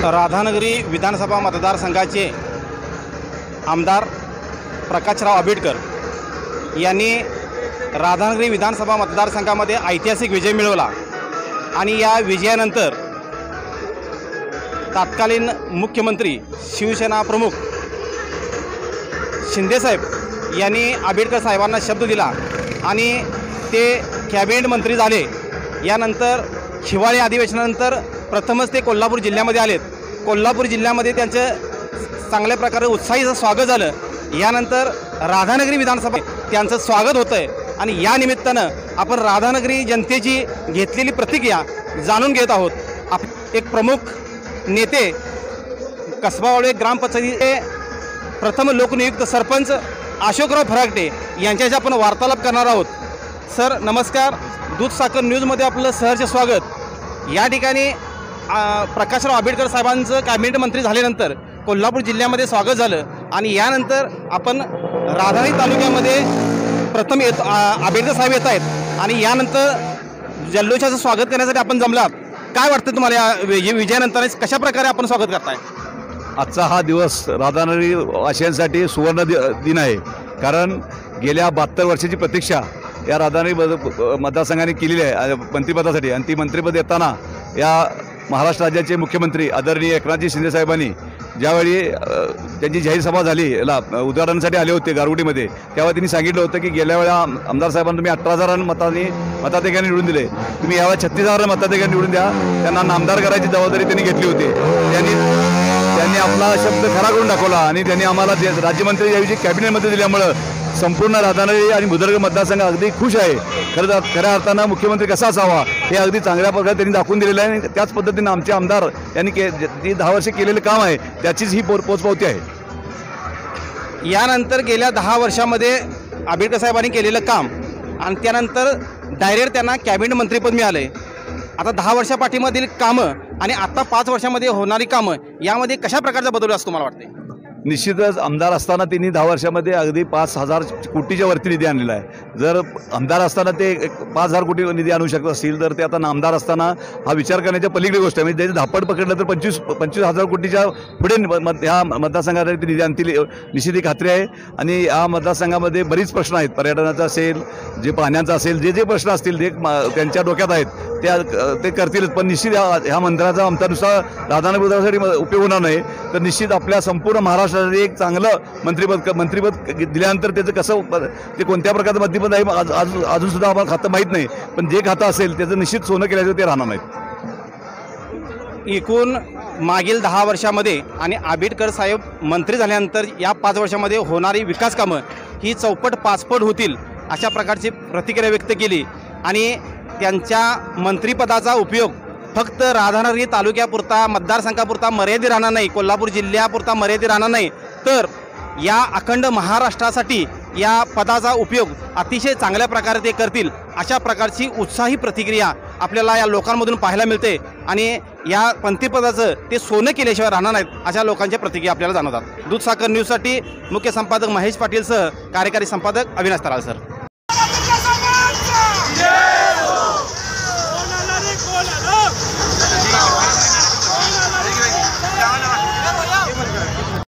राधानगरी विधानसभा मतदारसंघाचे आमदार प्रकाशराव आंबेडकर यांनी राधानगरी विधानसभा मतदारसंघामध्ये ऐतिहासिक विजय मिळवला आणि या विजयानंतर तत्कालीन मुख्यमंत्री शिवसेना प्रमुख शिंदेसाहेब यांनी आंबेडकर साहेबांना शब्द दिला आणि ते कॅबिनेट मंत्री झाले। यानंतर हिवाळी अधिवेशनानंतर प्रथमच ते कोल्हापूर जिल्ह्यामध्ये आलेत। कोल्हापूर जिल्ह्यामध्ये त्यांचं चांगल्या प्रकारे उत्साहीचं स्वागत झालं। यानंतर राधानगरी विधानसभा त्यांचं स्वागत होतं आहे आणि या निमित्तानं आपण राधानगरी जनतेची घेतलेली प्रतिक्रिया जाणून घेत आहोत। एक प्रमुख नेते कसबावाळे ग्रामपंचायतीचे प्रथम लोकनियुक्त सरपंच अशोकराव फरागटे यांच्याशी आपण वार्तालाप करणार आहोत। सर नमस्कार, दूध साखर न्यूजमध्ये आपलं सहर्ष स्वागत। या ठिकाणी प्रकाशराव आंबेडकर साहेबांचं कॅबिनेट मंत्री झाल्यानंतर कोल्हापूर जिल्ह्यामध्ये स्वागत झालं आणि यानंतर आपण राधानगरी तालुक्यामध्ये प्रथम आंबेडकर साहेब येत आहेत आणि यानंतर जल्लोषाचं स्वागत करण्यासाठी आपण जमलात। काय वाटतं तुम्हाला या विजयानंतर कशा प्रकारे आपण स्वागत करताय? आजचा हा दिवस राधानगरी वासियांसाठी सुवर्ण दिन आहे, कारण गेल्या 72 वर्षाची प्रतीक्षा या राधानगरी मतदारसंघाने केलेली आहे मंत्रिपदासाठी। आणि ती मंत्रिपद येताना या महाराष्ट्र राज्याचे मुख्यमंत्री आदरणीय एकनाथजी शिंदे साहेबांनी ज्यावेळी त्यांची जाहीर सभा झाली याला उद्घाटनासाठी आले होते गारगोटीमध्ये, तेव्हा त्यांनी सांगितलं होतं की गेल्या वेळा आमदार साहेबांना तुम्ही 18,000 मताधिक्याने निवडून दिले, तुम्ही यावेळी 36,000 मताधिक्याने निवडून द्या। त्यांना नामदार करायची जबाबदारी त्यांनी घेतली होती। त्यांनी आपला शब्द खरा करून दाखवला आणि त्यांनी आम्हाला राज्यमंत्री याविषयी कॅबिनेटमध्ये दिल्यामुळं संपूर्ण राधानगरी आणि बुद्रुक मतदारसंघ अगदी खुश आहे। खऱ्या अर्थानं मुख्यमंत्री कसा असावा हे अगदी चांगल्या प्रकारे त्यांनी दाखवून दिलेलं आहे आणि त्याच पद्धतीनं आमचे आमदार यांनी जी 10 वर्षे केलेलं काम आहे त्याचीच ही पोचपावती आहे। यानंतर गेल्या 10 वर्षामध्ये आंबेडकर साहेबांनी केलेलं काम आणि त्यानंतर डायरेक्ट त्यांना कॅबिनेट मंत्रीपद मिळाले। आता 10 वर्षापाठीमधील कामं आणि आता 5 वर्षामध्ये होणारी कामं यामध्ये कशा प्रकारचा बदल असं तुम्हाला वाटते? निश्चितच आमदार असताना त्यांनी 10 वर्षामध्ये अगदी 5,000 कोटीच्या वरती निधी आणलेला आहे। जर आमदार असताना ते 5,000 कोटी निधी आणू शकत असतील तर ते आता आमदार असताना हा विचार करण्याच्या पलीकडे गोष्ट आहे। म्हणजे त्याचं धापड पकडलं तर 25,000 कोटीच्या पुढे ह्या मतदारसंघाला ते निधी आणतील निश्चित ही खात्री आहे। आणि या मतदारसंघामध्ये बरीच प्रश्न आहेत, पर्यटनाचा असेल, जे पाण्याचा असेल, जे प्रश्न असतील ते त्यांच्या डोक्यात आहेत ते करतीलच। पण निश्चित ह्या मंत्र्याचा आमच्यानुसार राधानगरीसाठी उपयोग होणार नाही, तर निश्चित आपल्या संपूर्ण महाराष्ट्रासाठी एक चांगलं मंत्रिपद दिल्यानंतर त्याचं कसं ते कोणत्या प्रकारचं मंत्रिपद आहे अजून सुद्धा आम्हाला खातं माहीत नाही, पण जे खातं असेल त्याचं निश्चित सोनं केल्याचं ते राहणार नाहीत। एकूण मागील 10 वर्षामध्ये आणि आंबेडकर साहेब मंत्री झाल्यानंतर या 5 वर्षामध्ये होणारी विकास कामं ही चौपट 5पट होतील अशा प्रकारची प्रतिक्रिया व्यक्त केली आणि त्यांच्या मंत्रिपदाचा उपयोग फक्त राधानगरी तालुक्यापुरता मतदारसंघापुरता मर्यादित राहणार नाही, कोल्हापूर जिल्ह्यापुरता मर्यादित राहणार नाही, तर या अखंड महाराष्ट्रासाठी या पदाचा उपयोग अतिशय चांगल्या प्रकारे ते करतील अशा प्रकारची उत्साही प्रतिक्रिया आपल्याला या लोकांमधून पाहायला मिळते आणि या मंत्रिपदाचं ते सोनं केल्याशिवाय राहणार नाहीत अशा लोकांच्या प्रतिक्रिया आपल्याला जाणवतात। दूध साखर न्यूजसाठी मुख्य संपादक महेश पाटीलसह कार्यकारी संपादक अविनाश तराळ सर।